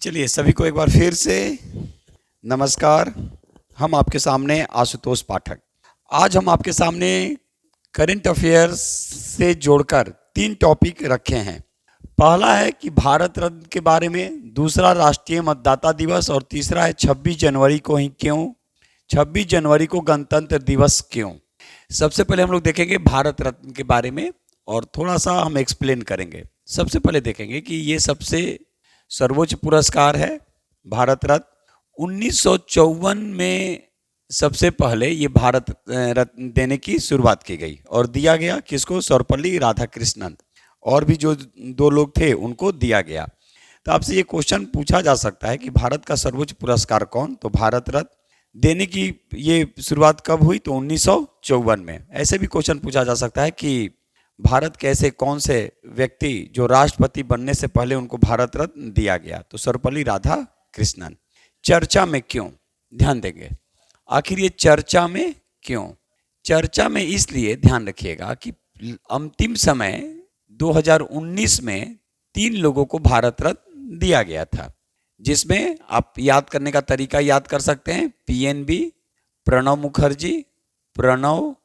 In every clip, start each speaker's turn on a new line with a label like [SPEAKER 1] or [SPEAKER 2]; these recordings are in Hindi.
[SPEAKER 1] चलिए सभी को एक बार फिर से नमस्कार। हम आपके सामने आशुतोष पाठक। आज हम आपके सामने करंट अफेयर्स से जोड़कर 3 टॉपिक रखे हैं। पहला है कि भारत रत्न के बारे में, दूसरा राष्ट्रीय मतदाता दिवस और तीसरा है 26 जनवरी को ही क्यों, 26 जनवरी को गणतंत्र दिवस क्यों। सबसे पहले हम लोग देखेंगे भारत रत्न के बारे में और थोड़ा सा हम एक्सप्लेन करेंगे। सबसे पहले देखेंगे कि ये सबसे सर्वोच्च पुरस्कार है भारत रत्न। 1954 में सबसे पहले ये भारत रत्न देने की शुरुआत की गई और दिया गया किसको? सर्वपल्ली राधाकृष्णन, और भी जो 2 लोग थे उनको दिया गया। तो आपसे ये क्वेश्चन पूछा जा सकता है कि भारत का सर्वोच्च पुरस्कार कौन? तो भारत रत्न देने की ये शुरुआत कब हुई? तो 1954 में। ऐसे भी क्वेश्चन पूछा जा सकता है कि भारत के ऐसे कौन से व्यक्ति जो राष्ट्रपति बनने से पहले उनको भारत रत्न दिया गया? तो सर्वपल्ली राधाकृष्णन। चर्चा में क्यों? ध्यान देंगे आखिर ये चर्चा में क्यों। चर्चा में इसलिए ध्यान रखिएगा कि अंतिम समय 2019 में 3 लोगों को भारत रत्न दिया गया था, जिसमें आप याद करने का तरीका याद कर सकते हैं। पीएनबी, प्रणब मुखर्जी, प्रणव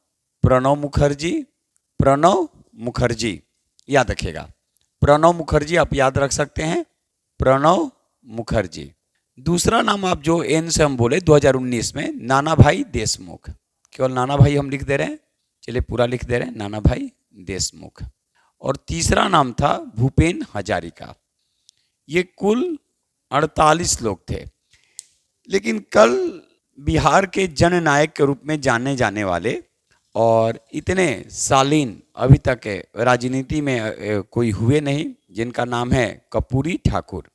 [SPEAKER 1] मुखर्जी, याद रखिएगा। प्रणब मुखर्जी आप याद रख सकते हैं, प्रणब मुखर्जी। दूसरा नाम आप जो एन से हम बोले 2019 में, नाना भाई देशमुख। केवल नाना भाई हम लिख दे रहे हैं, चलिए पूरा लिख दे रहे हैं, नाना भाई देशमुख। और तीसरा नाम था भूपेन हजारिका। ये कुल 48 लोग थे। लेकिन कल बिहार के जननायक के रूप में जाने जाने वाले और इतने शालीन अभी तक राजनीति में कोई हुए नहीं, जिनका नाम है कर्पूरी ठाकुर।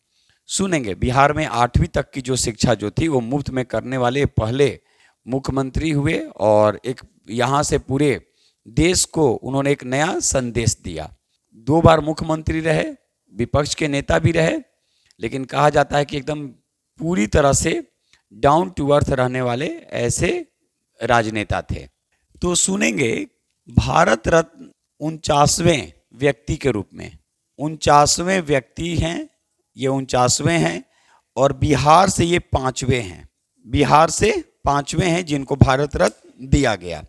[SPEAKER 1] सुनेंगे बिहार में 8वीं तक की जो शिक्षा जो थी वो मुफ्त में करने वाले पहले मुख्यमंत्री हुए और एक यहाँ से पूरे देश को उन्होंने एक नया संदेश दिया। 2 बार मुख्यमंत्री रहे, विपक्ष के नेता भी रहे, लेकिन कहा जाता है कि एकदम पूरी तरह से डाउन टू अर्थ रहने वाले ऐसे राजनेता थे। तो सुनेंगे भारत रत्न 49वें व्यक्ति के रूप में, 49वें व्यक्ति हैं ये, 49वें हैं और बिहार से ये 5वें हैं। बिहार से 5वें हैं जिनको भारत रत्न दिया गया।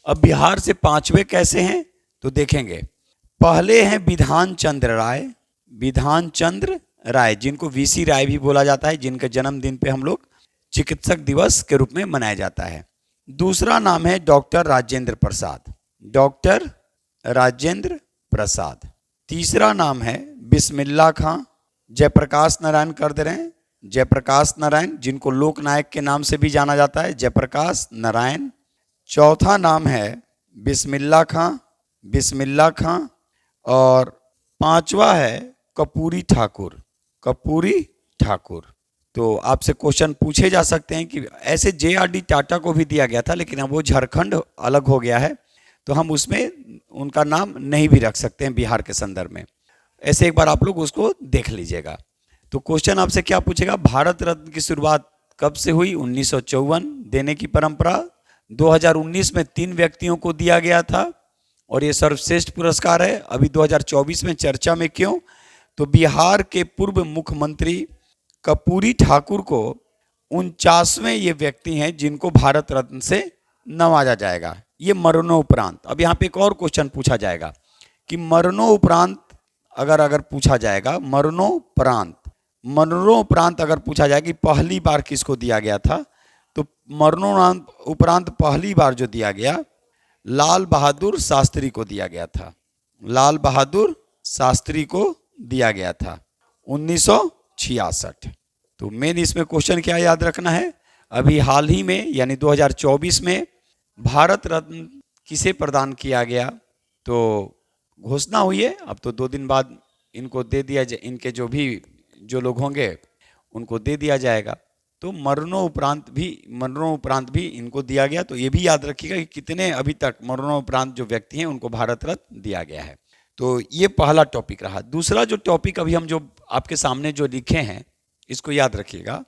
[SPEAKER 1] अब बिहार से 5वें कैसे हैं तो देखेंगे। पहले हैं विधान चंद्र राय, जिनको वीसी राय भी बोला जाता है, जिनके जन्मदिन पे हम लोग चिकित्सक दिवस के रूप में मनाया जाता है। दूसरा नाम है डॉक्टर राजेंद्र प्रसाद। तीसरा नाम है बिस्मिल्लाह खां, जयप्रकाश नारायण कर दे रहे हैं, जयप्रकाश नारायण, जिनको लोकनायक के नाम से भी जाना जाता है, जयप्रकाश नारायण। चौथा नाम है बिस्मिल्लाह खां और 5वां है कर्पूरी ठाकुर। तो आपसे क्वेश्चन पूछे जा सकते हैं कि ऐसे JRD टाटा को भी दिया गया था, लेकिन अब वो झारखंड अलग हो गया है तो हम उसमें उनका नाम नहीं भी रख सकते हैं बिहार के संदर्भ में। ऐसे एक बार आप लोग उसको देख लीजिएगा। तो क्वेश्चन आपसे क्या पूछेगा? भारत रत्न की शुरुआत कब से हुई? 1954 देने की परंपरा। 2019 में 3 व्यक्तियों को दिया गया था और ये सर्वश्रेष्ठ पुरस्कार है। अभी 2024 में चर्चा में क्यों? तो बिहार के पूर्व मुख्यमंत्री कर्पूरी ठाकुर को 49वें ये व्यक्ति हैं जिनको भारत रत्न से नवाजा जाएगा, ये मरणोपरांत। अब यहाँ पे एक और क्वेश्चन पूछा जाएगा कि मरणोपरांत अगर पूछा जाएगा, मरणोपरांत अगर पूछा जाए कि पहली बार किसको दिया गया था, तो मरणोपरांत पहली बार जो दिया गया लाल बहादुर शास्त्री को दिया गया था। लाल बहादुर शास्त्री को दिया गया था 1966। तो मेन इसमें क्वेश्चन क्या याद रखना है? अभी हाल ही में यानी 2024 में भारत रत्न किसे प्रदान किया गया? तो घोषणा हुई है, अब तो 2 दिन बाद इनको दे दिया जाए, इनके जो लोग होंगे उनको दे दिया जाएगा। तो मरणोपरांत भी इनको दिया गया। तो ये भी याद रखिएगा कि कितने अभी तक मरणोपरांत जो व्यक्ति हैं उनको भारत रत्न दिया गया है। तो ये पहला टॉपिक रहा। दूसरा जो टॉपिक अभी हम जो आपके सामने जो लिखे हैं इसको याद रखिएगा,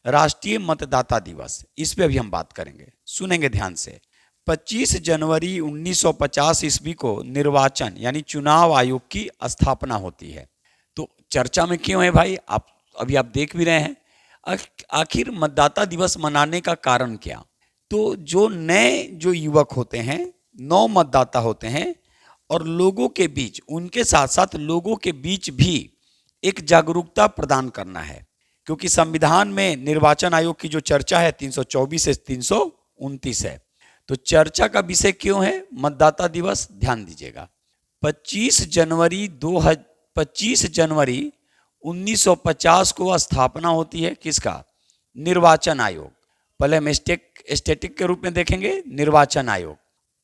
[SPEAKER 1] राष्ट्रीय मतदाता दिवस, इस पे अभी हम बात करेंगे। सुनेंगे ध्यान से। 25 जनवरी 1950 ईस्वी को निर्वाचन यानी चुनाव आयोग की स्थापना होती है। तो चर्चा में क्यों है भाई? अभी आप देख भी रहे हैं। आखिर मतदाता दिवस मनाने का कारण क्या? तो जो नए जो युवक होते हैं, नौ मतदाता होते हैं, और लोगों के बीच, उनके साथ साथ लोगों के बीच भी एक जागरूकता प्रदान करना है। क्योंकि संविधान में निर्वाचन आयोग की जो चर्चा है 324 से 329 है। तो चर्चा का विषय क्यों है मतदाता दिवस? ध्यान दीजिएगा। 25 जनवरी 1950 को स्थापना होती है किसका? निर्वाचन आयोग। पहले हम स्टैटिक के रूप में देखेंगे निर्वाचन आयोग।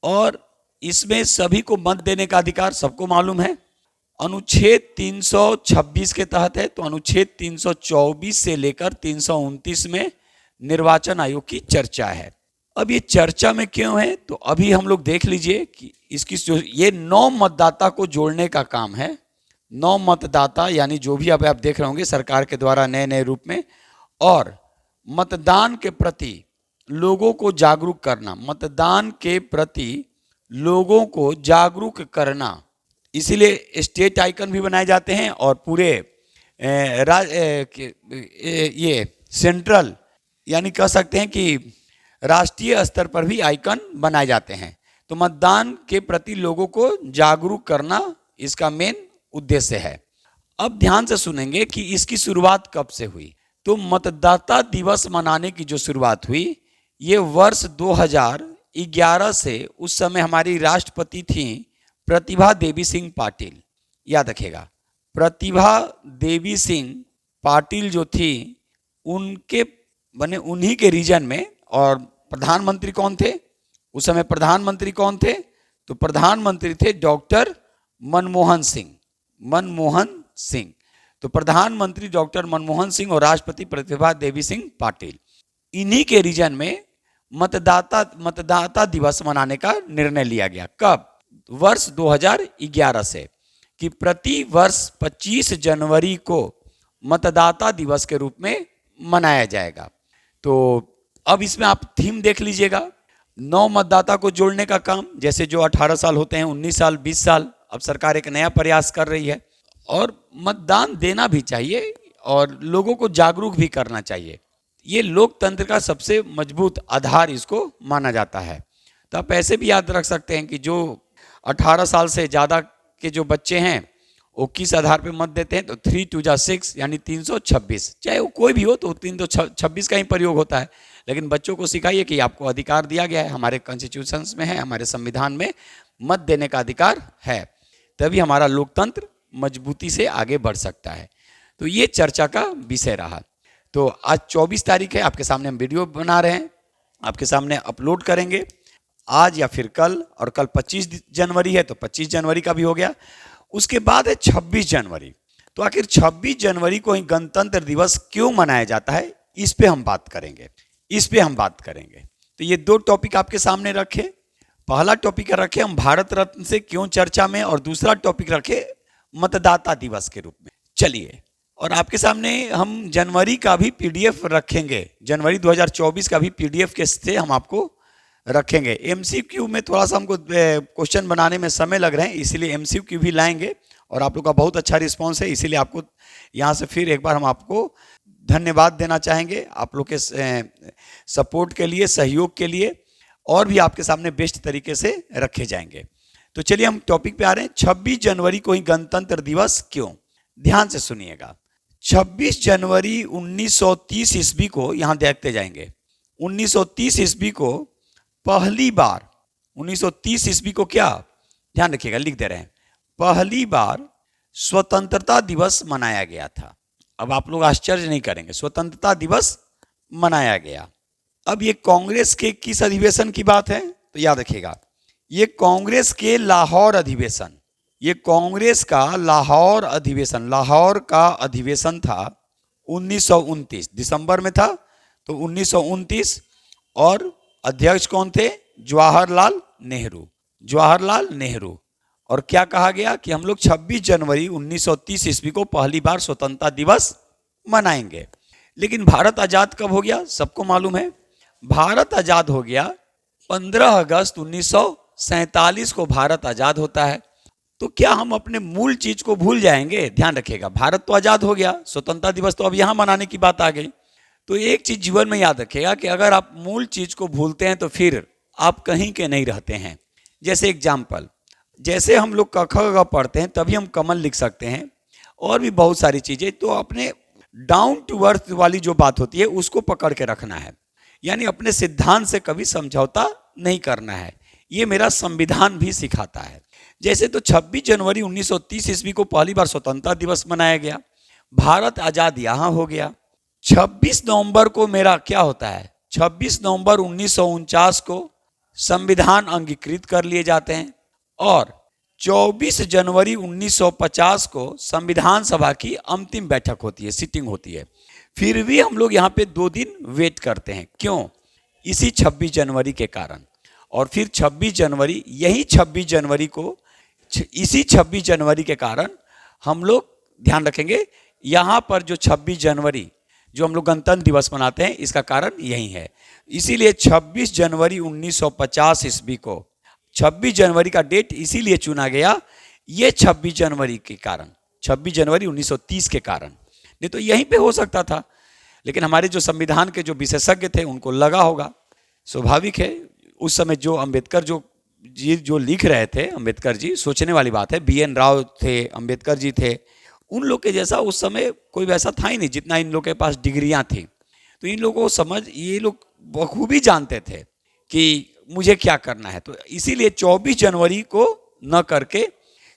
[SPEAKER 1] और इसमें सभी को मत देने का अधिकार सबको मालूम है। अनुच्छेद 326 के तहत है, तो अनुच्छेद 324 से लेकर 329 में निर्वाचन आयोग की चर्चा है। अब ये चर्चा में क्यों है? तो अभी हम लोग देख लीजिए कि इसकी ये 9 मतदाता को जोड़ने का काम है। 9 मतदाता यानी जो भी अब आप देख रहे होंगे सरकार के द्वारा नए नए रूप में, और मतदान के प्रति लोगों को जागरूक करना, मतदान के प्रति लोगों को जागरूक करना। इसीलिए स्टेट आइकन भी बनाए जाते हैं और पूरे ये सेंट्रल यानी कह सकते हैं कि राष्ट्रीय स्तर पर भी आइकन बनाए जाते हैं। तो मतदान के प्रति लोगों को जागरूक करना इसका मेन उद्देश्य है। अब ध्यान से सुनेंगे कि इसकी शुरुआत कब से हुई। तो मतदाता दिवस मनाने की जो शुरुआत हुई ये वर्ष 2011 से, उस समय हमारी राष्ट्रपति थी प्रतिभा देवी सिंह पाटिल। याद रखिएगा, प्रतिभा देवी सिंह पाटिल जो थी उनके बने उन्हीं के रीजन में। और प्रधानमंत्री कौन थे उस समय? प्रधानमंत्री कौन थे? तो प्रधानमंत्री थे डॉक्टर मनमोहन सिंह। मनमोहन सिंह। तो प्रधानमंत्री डॉक्टर मनमोहन सिंह और राष्ट्रपति प्रतिभा देवी सिंह पाटिल, इन्हीं के रीजन में मतदाता दिवस मनाने का निर्णय लिया गया। कब? वर्ष 2011 से, कि प्रति वर्ष 25 जनवरी को मतदाता दिवस के रूप में मनाया जाएगा। तो अब इसमें आप थीम देख लीजिएगा, 9 मतदाता को जोड़ने का काम। जैसे जो 18 साल होते हैं, 19 साल, 20 साल, अब सरकार एक नया प्रयास कर रही है। और मतदान देना भी चाहिए और लोगों को जागरूक भी करना चाहिए। ये लोकतंत्र का सबसे मजबूत आधार इसको माना जाता है। तो आप ऐसे भी याद रख सकते हैं कि जो 18 साल से ज़्यादा के जो बच्चे हैं वो किस आधार पे मत देते हैं? तो 3 2 जा 6 यानी 326, चाहे वो कोई भी हो तो 326 का ही प्रयोग होता है। लेकिन बच्चों को सिखाइए कि आपको अधिकार दिया गया है, हमारे कॉन्स्टिट्यूशंस में है, हमारे संविधान में मत देने का अधिकार है, तभी हमारा लोकतंत्र मजबूती से आगे बढ़ सकता है। तो ये चर्चा का विषय रहा। तो आज 24 तारीख है, आपके सामने हम वीडियो बना रहे हैं, आपके सामने अपलोड करेंगे आज या फिर कल। और कल 25 जनवरी है तो 25 जनवरी का भी हो गया। उसके बाद है 26 जनवरी। तो आखिर 26 जनवरी को ही गणतंत्र दिवस क्यों मनाया जाता है, इस पे हम बात करेंगे। तो ये 2 टॉपिक आपके सामने रखे। पहला टॉपिक रखे हम भारत रत्न से क्यों चर्चा में, और दूसरा टॉपिक रखे मतदाता दिवस के रूप में। चलिए, और आपके सामने हम जनवरी का भी पीडीएफ रखेंगे, जनवरी 2024 का भी पीडीएफ के से हम आपको रखेंगे। एमसीक्यू में थोड़ा सा हमको क्वेश्चन बनाने में समय लग रहे हैं, इसीलिए एमसीक्यू भी लाएंगे। और आप लोग का बहुत अच्छा रिस्पांस है, इसीलिए आपको यहाँ से फिर एक बार हम आपको धन्यवाद देना चाहेंगे आप लोग के सपोर्ट के लिए, सहयोग के लिए, और भी आपके सामने बेस्ट तरीके से रखे जाएंगे। तो चलिए हम टॉपिक पे आ रहे हैं। 26 जनवरी को ही गणतंत्र दिवस क्यों? ध्यान से सुनिएगा। 26 जनवरी 1930 ईस्वी को, यहाँ देखते जाएंगे, 1930 ईस्वी को पहली बार, 1930 ईस्वी को क्या, ध्यान रखिएगा, लिख दे रहे हैं, पहली बार स्वतंत्रता दिवस मनाया गया था। अब आप लोग आश्चर्य नहीं करेंगे, स्वतंत्रता दिवस मनाया गया। अब ये कांग्रेस के किस अधिवेशन की बात है? तो याद रखिएगा, ये कांग्रेस के लाहौर अधिवेशन, ये कांग्रेस का लाहौर अधिवेशन, लाहौर का अधिवेशन था 1929 दिसंबर में था। तो 1929, और अध्यक्ष कौन थे? जवाहरलाल नेहरू, जवाहरलाल नेहरू। और क्या कहा गया कि हम लोग 26 जनवरी 1930 ईस्वी को पहली बार स्वतंत्रता दिवस मनाएंगे। लेकिन भारत आजाद कब हो गया? सबको मालूम है, भारत आजाद हो गया 15 अगस्त 1947 को भारत आजाद होता है। तो क्या हम अपने मूल चीज को भूल जाएंगे? ध्यान रखिएगा, भारत तो आजाद हो गया, स्वतंत्रता दिवस तो अब यहां मनाने की बात आ गई। तो एक चीज जीवन में याद रखिएगा कि अगर आप मूल चीज को भूलते हैं तो फिर आप कहीं के नहीं रहते हैं। जैसे एग्जाम्पल, जैसे हम लोग क ख ग पढ़ते हैं तभी हम कमल लिख सकते हैं, और भी बहुत सारी चीजें। तो अपने डाउन टू अर्थ वाली जो बात होती है उसको पकड़ के रखना है, यानी अपने सिद्धांत से कभी समझौता नहीं करना है। ये मेरा संविधान भी सिखाता है। जैसे तो 26 जनवरी 1930 ईस्वी को पहली बार स्वतंत्रता दिवस मनाया गया, भारत आजाद यहां हो गया। 26 नवंबर को मेरा क्या होता है, 26 नवंबर 1949 को संविधान अंगीकृत कर लिए जाते हैं, और 24 जनवरी 1950 को संविधान सभा की अंतिम बैठक होती है, सिटिंग होती है। फिर भी हम लोग यहाँ पे 2 दिन वेट करते हैं, क्यों? इसी 26 जनवरी के कारण। और फिर 26 जनवरी, यही 26 जनवरी को, इसी 26 जनवरी के कारण हम लोग ध्यान रखेंगे, यहाँ पर जो 26 जनवरी जो हम लोग गणतंत्र दिवस मनाते हैं, इसका कारण यही है। इसीलिए 26 जनवरी 1950 ईस्वी को 26 जनवरी का डेट इसीलिए चुना गया, ये 26 जनवरी के कारण, 26 जनवरी 1930 के कारण। नहीं तो यहीं पे हो सकता था, लेकिन हमारे जो संविधान के जो विशेषज्ञ थे उनको लगा होगा, स्वाभाविक है। उस समय जो अम्बेडकर जो लिख रहे थे, अम्बेडकर जी, सोचने वाली बात है, BN राव थे, अम्बेडकर जी थे, उन लोग के जैसा उस समय कोई वैसा था ही नहीं जितना इन लोग के पास डिग्रियां थी। तो इन लोगों को ये लोग बखूबी जानते थे कि मुझे क्या करना है। तो इसीलिए 24 जनवरी को न करके,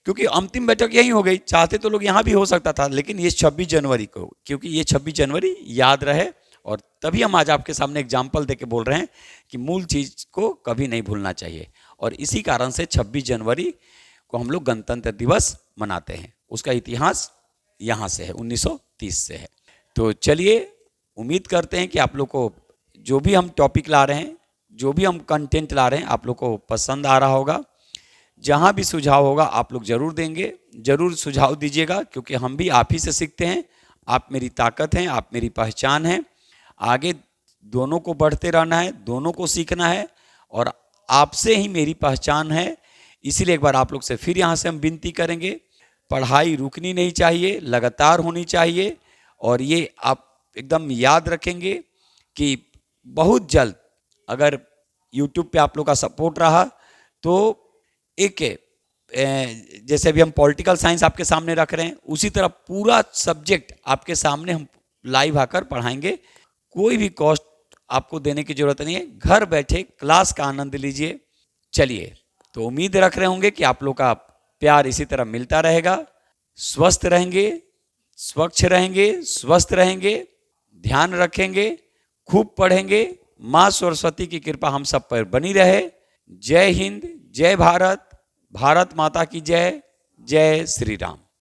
[SPEAKER 1] क्योंकि अंतिम बैठक यही हो गई, चाहते तो लोग यहाँ भी हो सकता था, लेकिन ये 26 जनवरी को, क्योंकि ये 26 जनवरी याद रहे। और तभी हम आज आपके सामने एग्जाम्पल दे के बोल रहे हैं कि मूल चीज को कभी नहीं भूलना चाहिए। और इसी कारण से 26 जनवरी को हम लोग गणतंत्र दिवस मनाते हैं। उसका इतिहास यहाँ से है, 1930 से है। तो चलिए, उम्मीद करते हैं कि आप लोग को जो भी हम टॉपिक ला रहे हैं, जो भी हम कंटेंट ला रहे हैं, आप लोग को पसंद आ रहा होगा। जहाँ भी सुझाव होगा आप लोग जरूर देंगे, जरूर सुझाव दीजिएगा, क्योंकि हम भी आप ही से सीखते हैं। आप मेरी ताकत हैं, आप मेरी पहचान हैं। आगे दोनों को बढ़ते रहना है, दोनों को सीखना है, और आपसे ही मेरी पहचान है। इसीलिए एक बार आप लोग से फिर यहाँ से हम विनती करेंगे, पढ़ाई रुकनी नहीं चाहिए, लगातार होनी चाहिए। और ये आप एकदम याद रखेंगे कि बहुत जल्द अगर YouTube पे आप लोग का सपोर्ट रहा तो एक जैसे अभी हम पॉलिटिकल साइंस आपके सामने रख रहे हैं, उसी तरह पूरा सब्जेक्ट आपके सामने हम लाइव आकर पढ़ाएंगे। कोई भी कॉस्ट आपको देने की जरूरत नहीं है, घर बैठे क्लास का आनंद लीजिए। चलिए, तो उम्मीद रख रहे होंगे कि आप लोग का प्यार इसी तरह मिलता रहेगा। स्वस्थ रहेंगे, स्वच्छ रहेंगे, स्वस्थ रहेंगे, ध्यान रखेंगे, खूब पढ़ेंगे। माँ सरस्वती की कृपा हम सब पर बनी रहे। जय हिंद, जय भारत, भारत माता की जय, जय श्री राम।